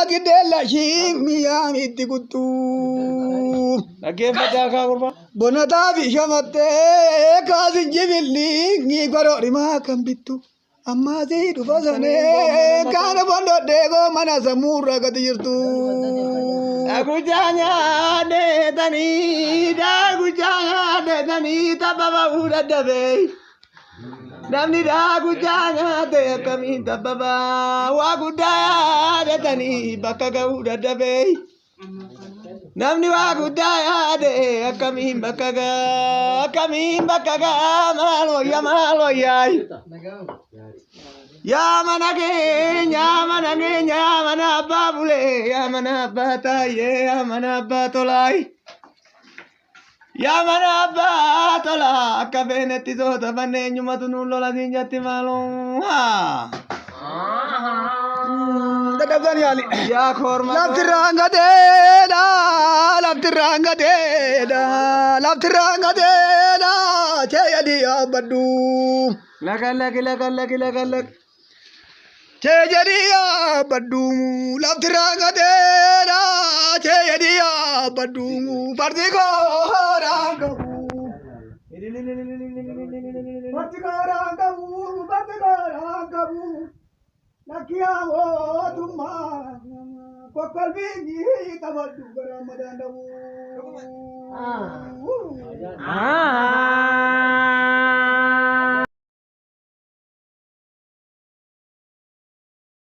kidela shing miyang itikutu. Lagi baca kah kurma? Bonata bishamate kasi jibili ni garo rima kambitu. Amma zidu fasane kana bondo dego mana samura katirtu. Aku jangan de tani tababa udah dabe. Namni aku jangan de kami tababa waku de tani bakaga udah dabe. Namni waku de kami bakaga malo ya. Ya mana babule, ya mana bataye, ya mana batolai. Ya mana batola, kabene tizo tabane nyuma tunulo la dinjati malong. Ha. Tetap tani ali. Ya khorma. Laptiranga de da, caya dia badu. Lagi. Caya dia badu, laptiranga de da, caya dia badu. Partiko rangabu, partiko rangabu. Nakia wo tuma, kokol bini tabadu beramadanamu.